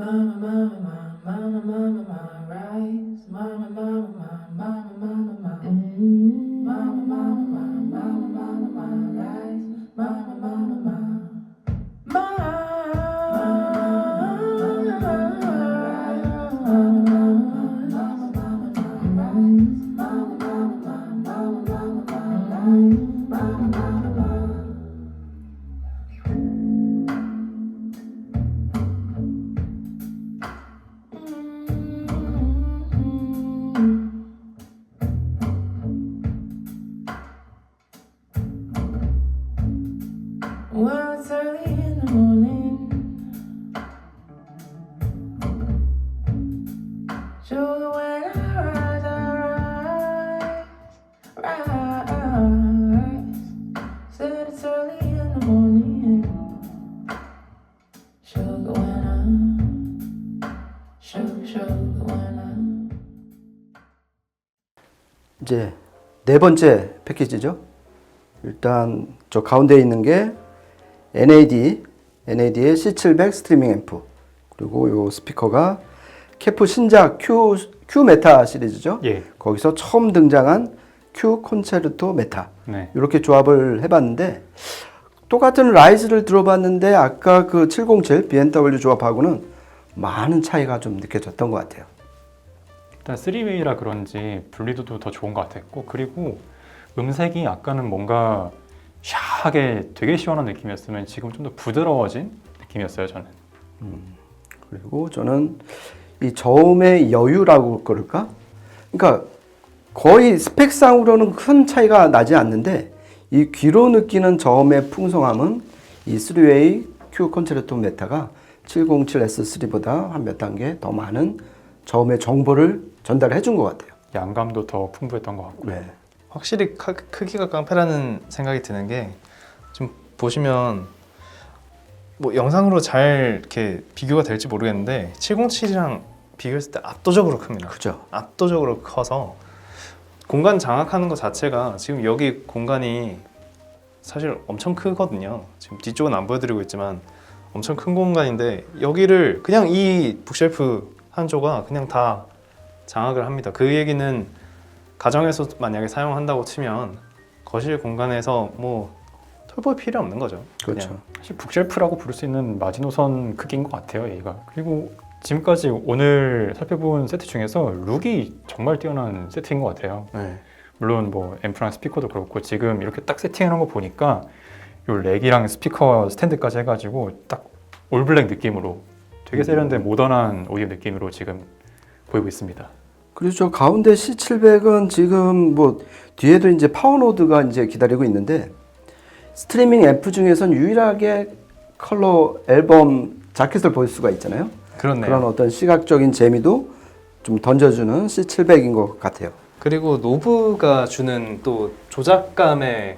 Mama, mama, mama, mama, mama, rise. Mama, mama, mama, mama, mama, mama, mama, mama, mama, mama, rise. Mama, mama, Well, it's early in the morning. Sugar, when I rise. Said it's early in the morning. Sugar, when I. 이제 네 번째 패키지죠. 일단 저 가운데 있는 게 NAD의 C700 스트리밍 앰프, 그리고 요 스피커가 캐프 신작 Q 메타 시리즈죠. 예. 거기서 처음 등장한 Q 콘체르토 메타. 네. 이렇게 조합을 해봤는데 똑같은 라이즈를 들어봤는데 아까 그 707 BMW 조합하고는 많은 차이가 좀 느껴졌던 것 같아요. 일단 3웨이라 그런지 분리도도 더 좋은 것 같았고, 그리고 음색이 아까는 뭔가 샤하게 되게 시원한 느낌이었으면 지금 좀 더 부드러워진 느낌이었어요, 저는. 그리고 저는 이 저음의 여유라고 그럴까? 그러니까 거의 스펙상으로는 큰 차이가 나지 않는데 이 귀로 느끼는 저음의 풍성함은 이 3웨이 Q 콘체르토 메타가 707S3보다 한 몇 단계 더 많은 저음의 정보를 전달해 준 것 같아요. 양감도 더 풍부했던 것 같고요. 네. 확실히 크기가 깡패라는 생각이 드는 게, 좀 보시면 뭐 영상으로 잘 이렇게 비교가 될지 모르겠는데 707이랑 비교했을 때 압도적으로 큽니다. 그죠? 압도적으로 커서 공간 장악하는 것 자체가, 지금 여기 공간이 사실 엄청 크거든요. 지금 뒤쪽은 안 보여드리고 있지만 엄청 큰 공간인데 여기를 그냥 이 북쉘프 한 조가 그냥 다 장악을 합니다. 그 얘기는 가정에서 만약에 사용한다고 치면 거실 공간에서 뭐 털볼 필요 없는 거죠. 그렇죠. 그냥. 사실 북쉘프라고 부를 수 있는 마지노선 크기인 것 같아요, 얘가. 그리고 지금까지 오늘 살펴본 세트 중에서 룩이 정말 뛰어난 세트인 것 같아요. 네. 물론 뭐 앰프랑 스피커도 그렇고, 지금 이렇게 딱 세팅해놓은 거 보니까 요 렉이랑 스피커 스탠드까지 해가지고 딱 올블랙 느낌으로 되게 세련된 모던한 오디오 느낌으로 지금 보이고 있습니다. 그리고 저 가운데 C700은 지금 뭐 뒤에도 이제 파워노드가 이제 기다리고 있는데 스트리밍 앰프 중에선 유일하게 컬러 앨범 자켓을 볼 수가 있잖아요. 그렇네요. 그런 어떤 시각적인 재미도 좀 던져주는 C700인 것 같아요. 그리고 노브가 주는 또 조작감의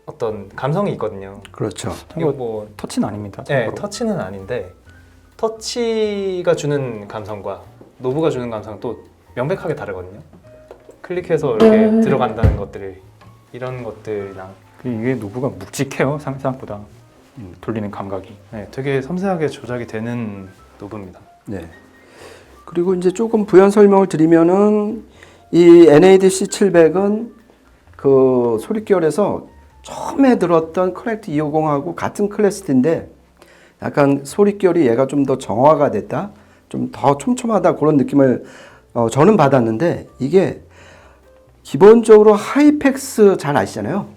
어떤 감성이 있거든요. 그렇죠. 이거 뭐 터치는 아닙니다. 네, 참고로. 터치는 아닌데 터치가 주는 감성과 노브가 주는 감성은 또 명백하게 다르거든요. 클릭해서 이렇게 들어간다는 것들이, 이런 것들이랑 이게 노브가 묵직해요, 생각보다. 돌리는 감각이. 네, 되게 섬세하게 조작이 되는 노브입니다. 네. 그리고 이제 조금 부연 설명을 드리면은 이 NAD C700은 그 소리결에서 처음에 들었던 커넥트 250하고 같은 클래스인데 약간 소리결이 얘가 좀 더 정화가 됐다, 좀 더 촘촘하다, 그런 느낌을 저는 받았는데, 이게 기본적으로 하이펙스 잘 아시잖아요.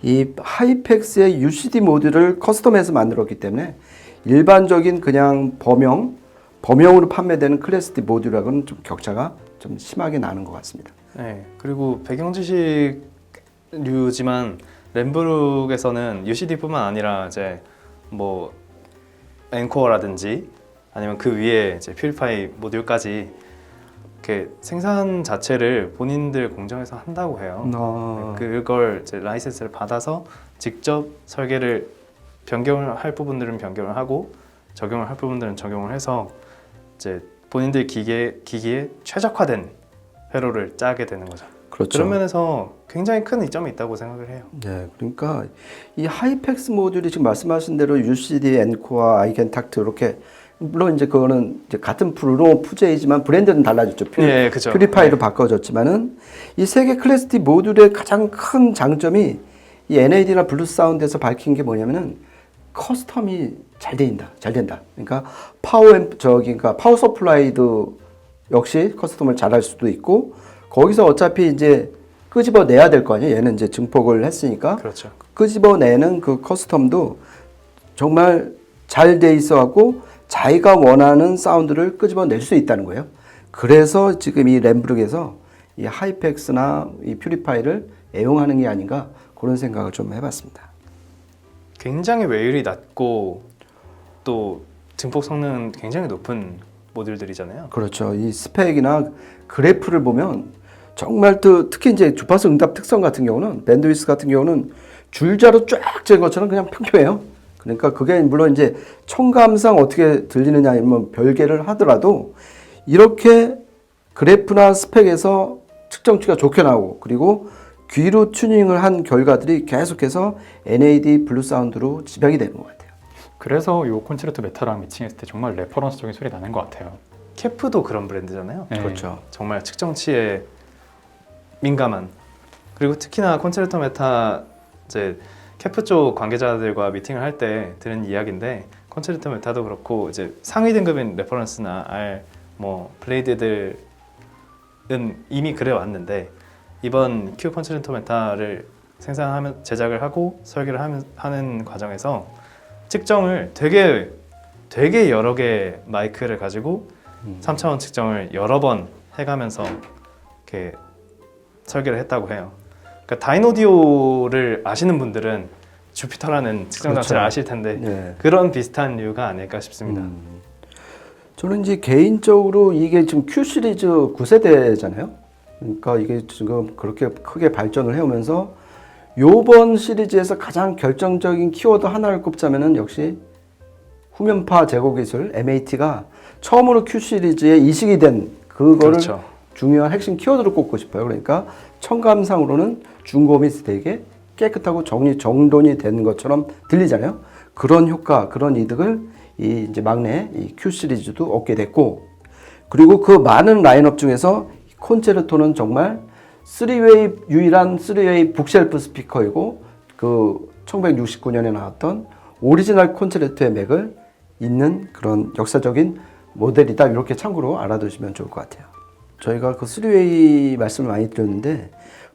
이 하이펙스의 UCD 모듈을 커스텀해서 만들었기 때문에 일반적인 그냥 범용으로 판매되는 클래스 D 모듈하고는 좀 격차가 좀 심하게 나는 것 같습니다. 네, 그리고 배경지식류지만 램브룩에서는 UCD뿐만 아니라 이제 뭐 엔코어라든지 아니면 그 위에 이제 퓨리파이 모듈까지 이렇게 생산 자체를 본인들 공장에서 한다고 해요. 그걸 이제 라이센스를 받아서 직접 설계를 변경을 할 부분들은 변경을 하고 적용을 할 부분들은 적용을 해서 이제 본인들 기기에 최적화된 회로를 짜게 되는 거죠. 그렇죠. 그런 면에서 굉장히 큰 이점이 있다고 생각을 해요. 네, 그러니까 이 하이펙스 모듈이 지금 말씀하신 대로 UCD, 엔코어, 아이겐탁트 이렇게 물론 이제 그거는 이제 같은 브루노 푸제이지만 브랜드는 달라졌죠. 예, 그죠. 퓨리파이로 네. 바꿔졌지만은 이 세 개 클래스 D 모듈의 가장 큰 장점이 이 NAD나 블루 사운드에서 밝힌 게 뭐냐면은 커스텀이 잘 된다. 그러니까 그러니까 파워 서플라이도 역시 커스텀을 잘 할 수도 있고 거기서 어차피 이제 끄집어내야 될 거 아니에요. 얘는 이제 증폭을 했으니까 그렇죠. 끄집어내는 그 커스텀도 정말 잘 돼 있어갖고 자기가 원하는 사운드를 끄집어낼 수 있다는 거예요. 그래서 지금 이 램브룩에서 이 하이펙스나 이 퓨리파이를 애용하는 게 아닌가 그런 생각을 좀 해봤습니다. 굉장히 외율이 낮고 또 증폭 성능은 굉장히 높은 모듈들이잖아요. 그렇죠. 이 스펙이나 그래프를 보면 정말 또 특히 이제 주파수 응답 특성 같은 경우는 밴드위스 같은 경우는 줄자로 쫙 잰 것처럼 그냥 평평해요. 그러니까 그게 물론 이제 청감상 어떻게 들리느냐 아니면 별개를 하더라도 이렇게 그래프나 스펙에서 측정치가 좋게 나오고 그리고 귀로 튜닝을 한 결과들이 계속해서 NAD 블루 사운드로 집약이 되는 것 같아요. 그래서 이 콘체르토 메타랑 매칭했을 때 정말 레퍼런스적인 소리 나는 것 같아요. 캐프도 그런 브랜드잖아요. 네. 그렇죠. 정말 측정치에 민감한, 그리고 특히나 콘체르토 메타 이제 캐프 쪽 관계자들과 미팅을 할 때 들은 이야기인데 콘체르토 메타도 그렇고 이제 상위 등급인 레퍼런스나 R 뭐 블레이드들은 이미 그래 왔는데 이번 Q 콘체르토 메타를 생산하면 제작을 하고 설계를 하는 과정에서 측정을 되게 여러 개 마이크를 가지고 3차원 측정을 여러 번 해가면서 이렇게 설계를 했다고 해요. 그러니까 다이노디오를 아시는 분들은 주피터라는 측정 장치를 그렇죠. 아실 텐데 네. 그런 비슷한 류가 아닐까 싶습니다. 저는 이제 개인적으로 이게 지금 Q 시리즈 9세대잖아요. 그러니까 이게 지금 그렇게 크게 발전을 해오면서 요번 시리즈에서 가장 결정적인 키워드 하나를 꼽자면은 역시 후면파 제거 기술 MAT가 처음으로 Q 시리즈에 이식이 된 그거를 그렇죠. 중요한 핵심 키워드로 꼽고 싶어요. 그러니까 청감상으로는 중고음이 되게 깨끗하고 정돈이 된 것처럼 들리잖아요. 그런 효과, 그런 이득을 이 이제 막내 이 Q 시리즈도 얻게 됐고, 그리고 그 많은 라인업 중에서 콘체르토는 정말 3웨이 유일한 3웨이 북쉘프 스피커이고 그 1969년에 나왔던 오리지널 콘체르토의 맥을 잇는 그런 역사적인 모델이다. 이렇게 참고로 알아두시면 좋을 것 같아요. 저희가 그 3웨이 말씀을 많이 드렸는데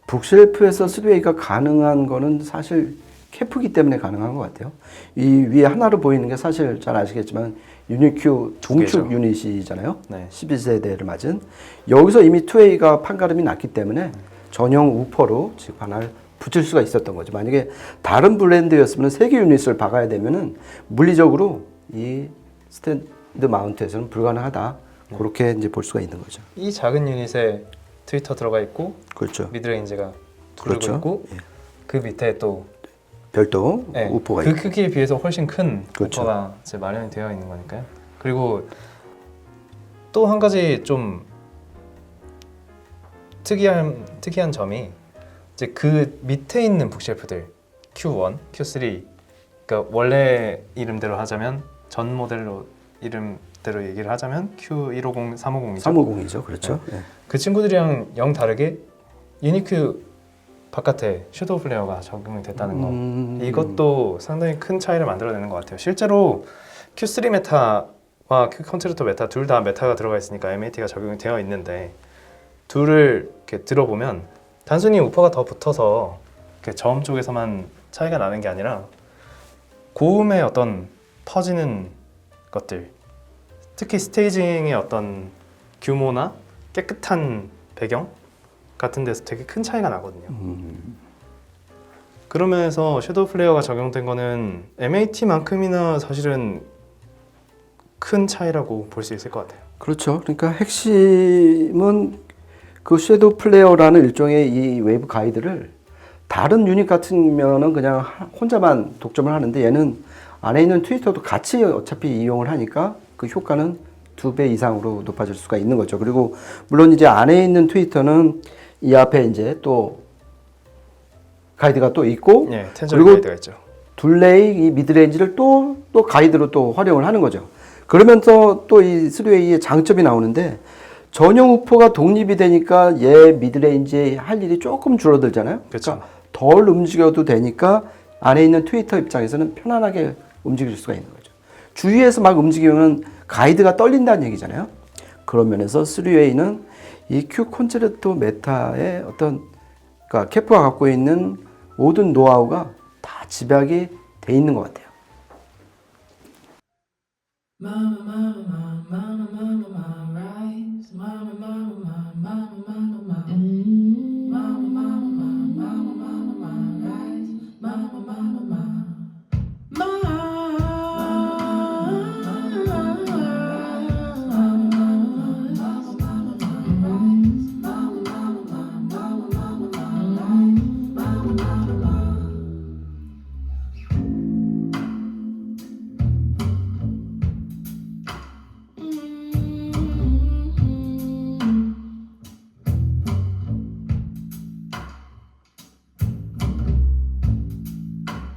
북쉘프에서 3웨이가 가능한 거는 사실 캐프기 때문에 가능한 것 같아요. 이 위에 하나로 보이는 게 사실 잘 아시겠지만 유니큐 중축 유닛이잖아요. 네. 12세대를 맞은. 여기서 이미 2A가 판가름이 났기 때문에 전용 우퍼로 즉 하나를 붙일 수가 있었던 거죠. 만약에 다른 브랜드였으면 3개 유닛을 박아야 되면은 물리적으로 이 스탠드 마운트에서는 불가능하다. 그렇게 이제 볼 수가 있는 거죠. 이 작은 유닛에 트위터 들어가 있고 그렇죠. 미드레인지가 두르고 그렇죠. 있고 예. 그 밑에 또 별도 네, 우퍼가 그 있고. 크기에 비해서 훨씬 큰 그렇죠. 우퍼가 이제 마련이 되어 있는 거니까요. 그리고 또 한 가지 좀 특이한 점이 이제 그 밑에 있는 북쉘프들 Q1, Q3, 그러니까 원래 이름대로 하자면 전 모델로 이름대로 얘기를 하자면 Q150, 350이죠. 350이죠. 그렇죠. 예. 그 친구들이랑 영 다르게 유니큐 바깥에 섀도우 플레어가 적용이 됐다는 거. 이것도 상당히 큰 차이를 만들어내는 것 같아요. 실제로 Q3 메타와 Q 콘체르토 메타 둘 다 메타가 들어가 있으니까 MAT가 적용이 되어 있는데 둘을 이렇게 들어보면 단순히 우퍼가 더 붙어서 이렇게 저음 쪽에서만 차이가 나는 게 아니라 고음의 어떤 퍼지는 것들, 특히 스테이징의 어떤 규모나 깨끗한 배경 같은 데서 되게 큰 차이가 나거든요. 그러면서 섀도우 플레이어가 적용된 거는 MAT만큼이나 사실은 큰 차이라고 볼 수 있을 것 같아요. 그렇죠. 그러니까 핵심은 그 섀도우 플레이어라는 일종의 이 웨이브 가이드를 다른 유닛 같으면은 그냥 혼자만 독점을 하는데 얘는 안에 있는 트위터도 같이 어차피 이용을 하니까 그 효과는 2배 이상으로 높아질 수가 있는 거죠. 그리고 물론 이제 안에 있는 트위터는 이 앞에 이제 또 가이드가 또 있고 예, 텐션 그리고 가이드가 있죠. 둘레이 이 미드레인지를 또 가이드로 또 활용을 하는 거죠. 그러면서 또 이 3웨이의 장점이 나오는데 전용 우퍼가 독립이 되니까 얘 미드레인지에 할 일이 조금 줄어들잖아요. 그렇죠. 그러니까 덜 움직여도 되니까 안에 있는 트위터 입장에서는 편안하게 움직일 수가 있는 거죠. 주위에서 막 움직이면 가이드가 떨린다는 얘기잖아요. 그런 면에서 3웨이는 이 큐 콘체르토 메타의 어떤 그러니까 캐프가 갖고 있는 모든 노하우가 다 집약이 돼 있는 것 같아요. Mama, mama, mama, mama, mama, rise. Mama, mama, mama, mama, mama, mama. Mama, mama, mama, mama, mama, rise. Mama, mama, mama.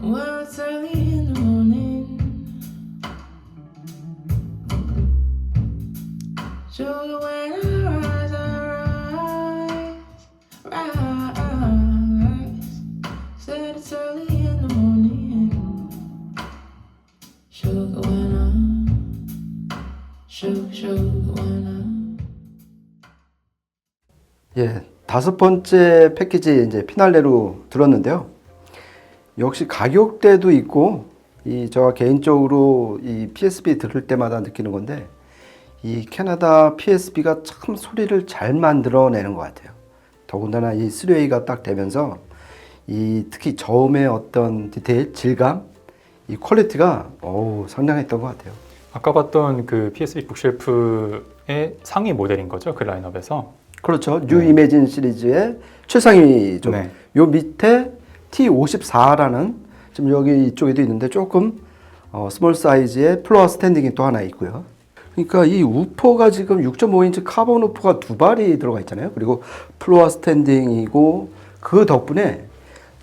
Well, it's early in the morning. Sugar, when I rise. Said it's early in the morning. Sugar, when 예, 5번째 패키지 이제 피날레로 들었는데요. 역시 가격대도 있고 이 제가 개인적으로 이 PSB 들을 때마다 느끼는 건데 이 캐나다 PSB가 참 소리를 잘 만들어내는 것 같아요. 더군다나 이 3웨이가 딱 되면서 이 특히 저음의 어떤 디테일, 질감, 이 퀄리티가 상당했던 것 같아요. 아까 봤던 그 PSB 북쉘프의 상위 모델인 거죠, 그 라인업에서. 그렇죠. 뉴 이매진 시리즈의 최상위죠. 네. 요 밑에 T54라는 지금 여기 이쪽에도 있는데 조금 스몰 사이즈의 플로어 스탠딩이 또 하나 있고요. 그러니까 이 우퍼가 지금 6.5인치 카본 우퍼가 2발이 들어가 있잖아요. 그리고 플로어 스탠딩이고 그 덕분에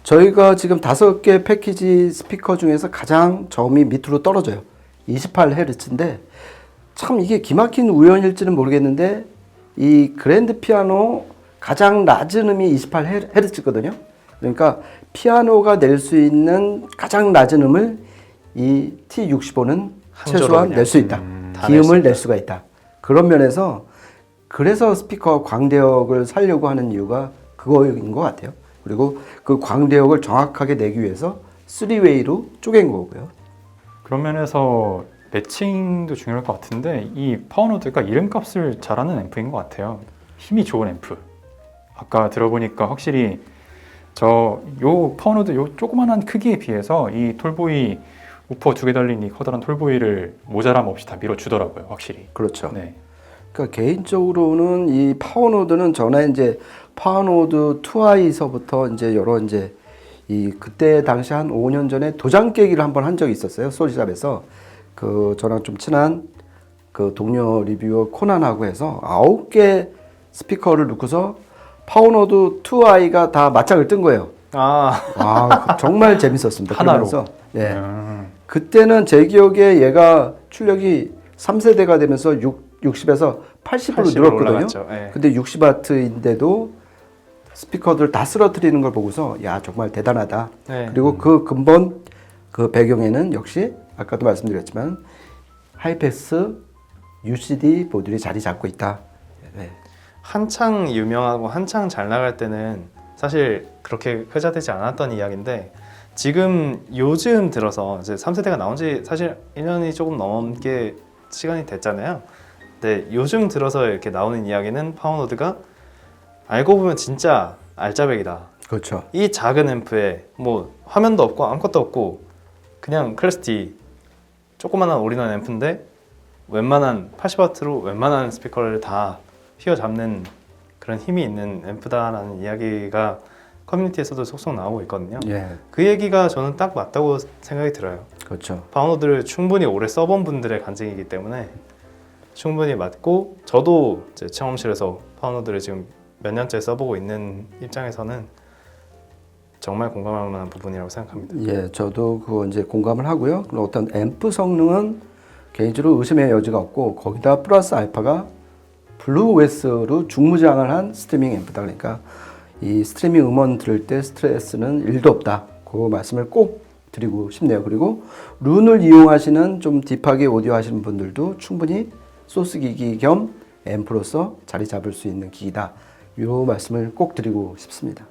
저희가 지금 5개 패키지 스피커 중에서 가장 저음이 밑으로 떨어져요. 28Hz인데 참 이게 기막힌 우연일지는 모르겠는데 이 그랜드 피아노 가장 낮은 음이 28Hz거든요. 그러니까 피아노가 낼 수 있는 가장 낮은 음을 이 T65는 최소한 낼 수 있다. 기음을 낼 수가 있다. 그런 면에서 그래서 스피커 광대역을 살려고 하는 이유가 그거인 것 같아요. 그리고 그 광대역을 정확하게 내기 위해서 3웨이로 쪼갠 거고요. 그런 면에서 매칭도 중요할 것 같은데 이 파워노드가 이름값을 잘하는 앰프인 것 같아요. 힘이 좋은 앰프. 아까 들어보니까 확실히 요 파워노드 요 조그만한 크기에 비해서 이 톨보이 우퍼 2개 달린 이 커다란 톨보이를 모자람 없이 다 밀어주더라고요, 확실히. 그렇죠. 네. 그러니까 개인적으로는 이 파워노드는 전에 이제 파워노드 2i서부터 이제 여러 이제 이 그때 당시 한 5년 전에 도장 깨기를 한번 한 적이 있었어요, 소리샵에서. 그 저랑 좀 친한 그 동료 리뷰어 코난하고 해서 9개 스피커를 놓고서 파워노드 2i가 다 맞짱을 뜬 거예요. 정말 재밌었습니다. 하나로. 그러면서 그때는 제 기억에 얘가 출력이 3세대가 되면서 60에서 80으로 늘었거든요. 네. 근데 60W인데도 스피커들 다 쓰러뜨리는 걸 보고서 야 정말 대단하다. 네. 그리고 그 근본 그 배경에는 역시 아까도 말씀드렸지만 하이패스 UCD 모듈이 자리 잡고 있다. 네. 한창 유명하고 한창 잘 나갈 때는 사실 그렇게 회자되지 않았던 이야기인데 지금 요즘 들어서 이제 3세대가 나온 지 사실 1년이 조금 넘게 시간이 됐잖아요. 근데 요즘 들어서 이렇게 나오는 이야기는 파워노드가 알고 보면 진짜 알짜배기다. 그렇죠. 이 작은 앰프에 뭐 화면도 없고 아무것도 없고 그냥 클래스 D 조그만한 올인원 앰프인데 웬만한 80W로 웬만한 스피커를 다 휘어잡는 그런 힘이 있는 앰프다라는 이야기가 커뮤니티에서도 속속 나오고 있거든요. 예, 그 얘기가 저는 딱 맞다고 생각이 들어요. 그렇죠. 파워노드를 충분히 오래 써본 분들의 간증이기 때문에 충분히 맞고 저도 이제 체험실에서 파워노드를 지금 몇 년째 써보고 있는 입장에서는 정말 공감할 만한 부분이라고 생각합니다. 예, 저도 그거 이제 공감을 하고요. 그리고 어떤 앰프 성능은 개인적으로 의심의 여지가 없고 거기다 플러스 알파가 블루 OS로 중무장을 한 스트리밍 앰프다. 그러니까 이 스트리밍 음원 들을 때 스트레스는 1도 없다. 그 말씀을 꼭 드리고 싶네요. 그리고 룬을 이용하시는 좀 딥하게 오디오 하시는 분들도 충분히 소스 기기 겸 앰프로서 자리 잡을 수 있는 기기다. 이 말씀을 꼭 드리고 싶습니다.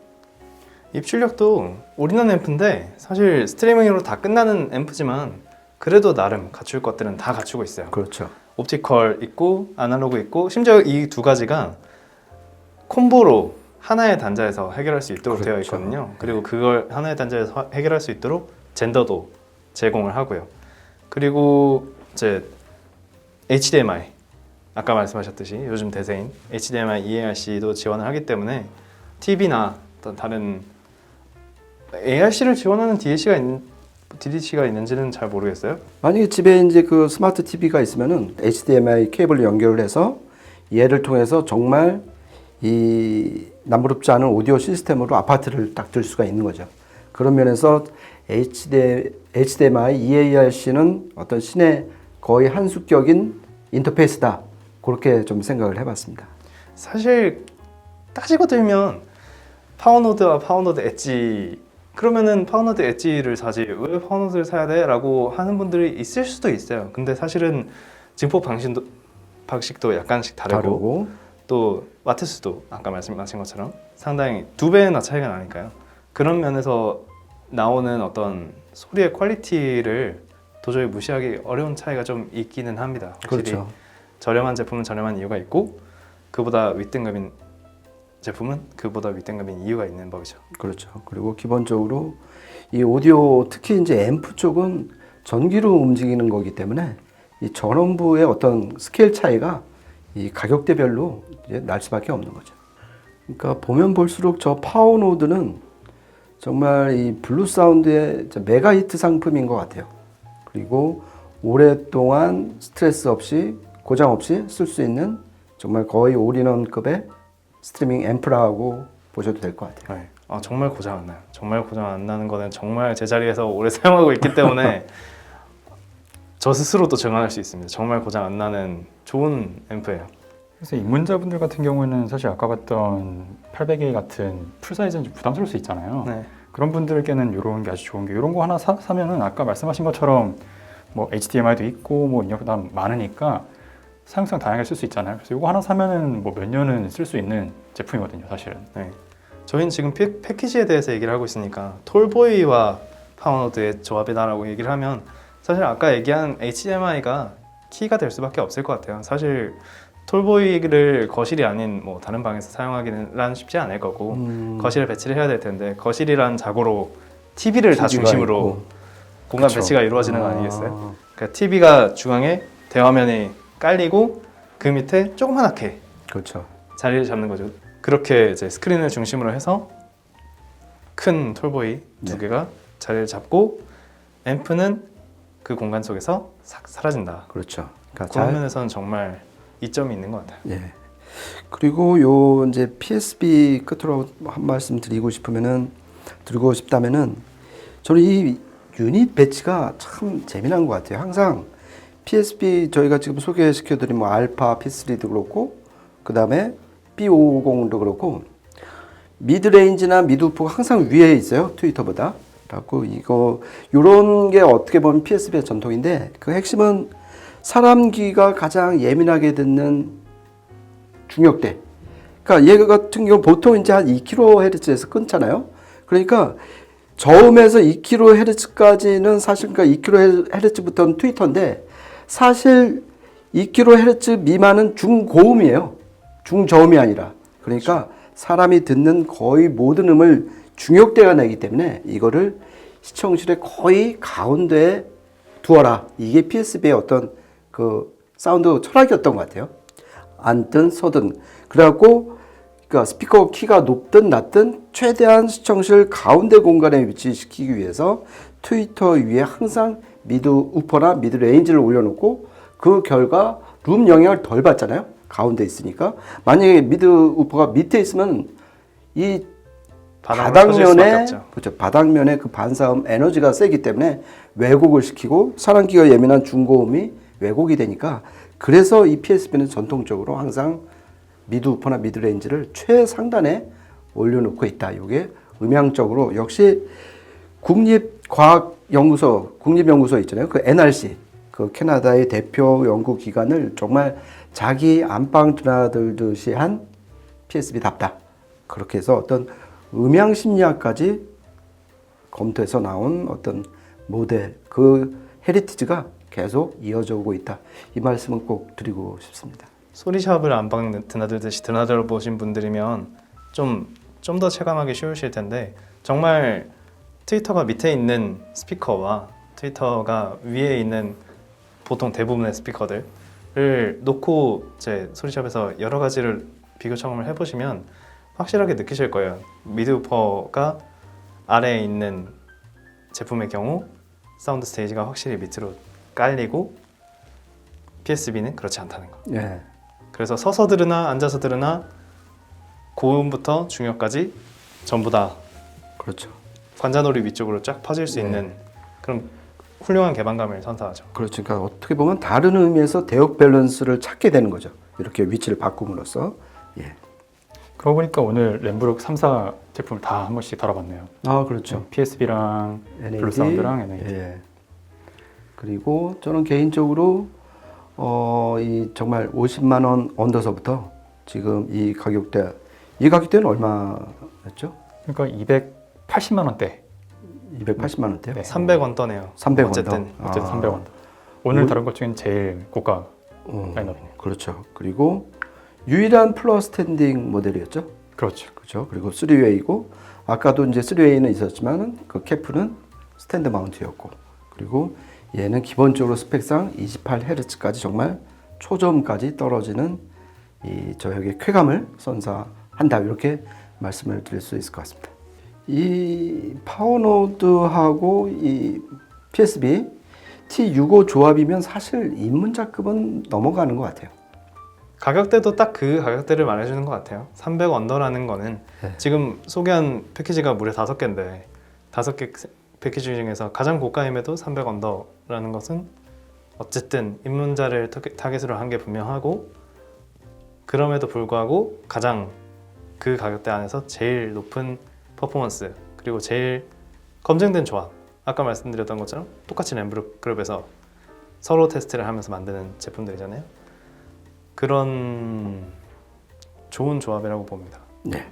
입출력도 올인원 앰프인데 사실 스트리밍으로 다 끝나는 앰프지만 그래도 나름 갖출 것들은 다 갖추고 있어요. 그렇죠. 옵티컬 있고 아날로그 있고 심지어 이 두 가지가 콤보로 하나의 단자에서 해결할 수 있도록 되어 그렇죠. 있거든요. 그리고 그걸 하나의 단자에서 해결할 수 있도록 젠더도 제공을 하고요. 그리고 이제 HDMI 아까 말씀하셨듯이 요즘 대세인 HDMI EARC도 지원을 하기 때문에 TV나 어떤 다른 ARC를 지원하는 DDC가 있는지는 잘 모르겠어요. 만약에 집에 이제 그 스마트 TV가 있으면은 HDMI 케이블을 연결을 해서 얘를 통해서 정말 이 남부럽지 않은 오디오 시스템으로 아파트를 딱 들 수가 있는 거죠. 그런 면에서 HDMI EARC는 어떤 신의 거의 한수격인 인터페이스다. 그렇게 좀 생각을 해봤습니다. 사실 따지고 들면 파워노드와 파워노드 엣지 그러면은 파워노드 엣지를 사지 왜 파워노드를 사야 돼? 라고 하는 분들이 있을 수도 있어요. 근데 사실은 증폭 방식도 약간씩 다르고 또 와트수도 아까 말씀하신 것처럼 상당히 2배나 차이가 나니까요. 그런 면에서 나오는 어떤 소리의 퀄리티를 도저히 무시하기 어려운 차이가 좀 있기는 합니다. 확실히 그렇죠. 저렴한 제품은 저렴한 이유가 있고 그보다 윗등급인 제품은 그보다 윗등급인 이유가 있는 법이죠. 그렇죠. 그리고 기본적으로 이 오디오 특히 이제 앰프 쪽은 전기로 움직이는 거기 때문에 이 전원부의 어떤 스케일 차이가 이 가격대별로 이제 날 수밖에 없는 거죠. 그러니까 보면 볼수록 저 파워노드는 정말 이 블루 사운드의 메가 히트 상품인 것 같아요. 그리고 오랫동안 스트레스 없이 고장 없이 쓸 수 있는 정말 거의 올인원급의 스트리밍 앰프라고 보셔도 될 것 같아요. 네. 정말 고장 안 나요. 정말 고장 안 나는 거는 정말 제자리에서 오래 사용하고 있기 때문에 저 스스로도 증언할 수 있습니다. 정말 고장 안 나는 좋은 앰프예요. 그래서 입문자분들 같은 경우에는 사실 아까 봤던 800A 같은 풀사이즈는 좀 부담스러울 수 있잖아요. 네. 그런 분들께는 이런 게 아주 좋은 게 이런 거 하나 사면은 아까 말씀하신 것처럼 뭐 HDMI도 있고 뭐 입력도 많으니까 사용성 다양하게 쓸 수 있잖아요. 그래서 이거 하나 사면은 뭐 몇 년은 쓸 수 있는 제품이거든요, 사실은. 네. 저희는 지금 패키지에 대해서 얘기를 하고 있으니까 톨보이와 파워노드의 조합이다라고 얘기를 하면 사실 아까 얘기한 HDMI가 키가 될 수밖에 없을 것 같아요. 사실 톨보이를 거실이 아닌 뭐 다른 방에서 사용하기는 쉽지 않을 거고 거실에 배치를 해야 될 텐데 거실이란 자고로 TV를 다 중심으로 있고. 공간 그쵸. 배치가 이루어지는 거 아니겠어요? 그러니까 TV가 중앙에 대화면이 깔리고 그 밑에 조그맣게 그렇죠. 자리를 잡는 거죠. 그렇게 이제 스크린을 중심으로 해서 큰 톨보이 두 네. 개가 자리를 잡고 앰프는 그 공간 속에서 싹 사라진다. 그렇죠. 그러니까 그런 면에서는 정말 이점이 있는 것 같아요. 예. 그리고 요 이제 PSB 끝으로 한 말씀 드리고 싶다면은 저는 이 유닛 배치가 참 재미난 것 같아요. 항상 PSB 저희가 지금 소개시켜드린 뭐 알파 P3도 그렇고 그 다음에 B550도 그렇고 미드레인지나 미드우프가 항상 위에 있어요. 트위터보다. 그래갖고 이거 요런 게 어떻게 보면 PSB의 전통인데 그 핵심은 사람 귀가 가장 예민하게 듣는 중역대. 그러니까 얘 같은 경우 보통 이제 한 2kHz에서 끊잖아요. 그러니까 저음에서 2kHz까지는 사실 그러니까 2kHz부터는 트위터인데 사실 2kHz 미만은 중고음이에요. 중저음이 아니라. 그러니까 사람이 듣는 거의 모든 음을 중역대가 내기 때문에 이거를 시청실의 거의 가운데에 두어라. 이게 PSB의 어떤 그 사운드 철학이었던 것 같아요. 앉든 서든. 그래갖고 그러니까 스피커 키가 높든 낮든 최대한 시청실 가운데 공간에 위치시키기 위해서 트위터 위에 항상 미드 우퍼나 미드 레인지를 올려놓고 그 결과 룸 영향을 덜 받잖아요. 가운데 있으니까 만약에 미드 우퍼가 밑에 있으면 이 바닥면에 바닥면에 그렇죠. 바닥면에 그 반사음 에너지가 세기 때문에 왜곡을 시키고 사랑기가 예민한 중고음이 왜곡이 되니까 그래서 이 PSB는 전통적으로 항상 미드 우퍼나 미드 레인지를 최상단에 올려놓고 있다. 이게 음향적으로 역시 국립연구소 있잖아요. 그 NRC 그 캐나다의 대표 연구기관을 정말 자기 안방 드나들듯이 한 PSB답다. 그렇게 해서 어떤 음향 심리학까지 검토해서 나온 어떤 모델, 그 헤리티지가 계속 이어져 오고 있다. 이 말씀은 꼭 드리고 싶습니다. 소리샵을 안방 드나들듯이 드나들어 보신 분들이면 좀 더 체감하기 쉬우실 텐데 정말 트위터가 밑에 있는 스피커와 트위터가 위에 있는 보통 대부분의 스피커들을 놓고 제 소리샵에서 여러 가지를 비교 청음을 해보시면 확실하게 느끼실 거예요. 미드우퍼가 아래에 있는 제품의 경우 사운드 스테이지가 확실히 밑으로 깔리고 PSB는 그렇지 않다는 거. 예. 그래서 서서 들으나 앉아서 들으나 고음부터 중역까지 전부 다 그렇죠. 관자놀이 위쪽으로 쫙 퍼질 수 있는 그런 훌륭한 개방감을 선사하죠. 그렇죠. 그러니까 어떻게 보면 다른 의미에서 대역 밸런스를 찾게 되는 거죠. 이렇게 위치를 바꿈으로써. 예. 그러고 보니까 오늘 램브룩 3사 제품을 다 한 번씩 다뤄봤네요. 아, 그렇죠. PSB랑 NAD, 블루사운드랑 NAD. 예. 그리고 저는 개인적으로 이 정말 50만 원 언더서부터 지금 이 가격대는 얼마였죠? 그러니까 280만 원대. 280만 원대요. 네. 300원 떠네요. 300원 어쨌든 더. 어쨌든 300원. 오늘 다룬 것 중엔 제일 고가 라인업이네요. 그렇죠. 그리고 유일한 플러 스탠딩 모델이었죠. 그렇죠. 그렇죠. 그리고 3웨이고 아까도 이제 3웨이는 있었지만 그 캐프는 스탠드 마운트였고 그리고 얘는 기본적으로 스펙상 28Hz까지 정말 초저음까지 떨어지는 이 저역의 쾌감을 선사한다. 이렇게 말씀을 드릴 수 있을 것 같습니다. 이 파워노드하고 이 PSB T65 조합이면 사실 입문자급은 넘어가는 것 같아요. 가격대도 딱 그 가격대를 말해주는 것 같아요. 300 언더라는 거는 지금 소개한 패키지가 무려 5개인데 5개 패키지 중에서 가장 고가임에도 300 언더라는 것은 어쨌든 입문자를 타겟으로 한 게 분명하고 그럼에도 불구하고 가장 그 가격대 안에서 제일 높은 퍼포먼스 그리고 제일 검증된 조합 아까 말씀드렸던 것처럼 똑같이 램브룩 그룹에서 서로 테스트를 하면서 만드는 제품들이잖아요. 그런 좋은 조합이라고 봅니다. 네.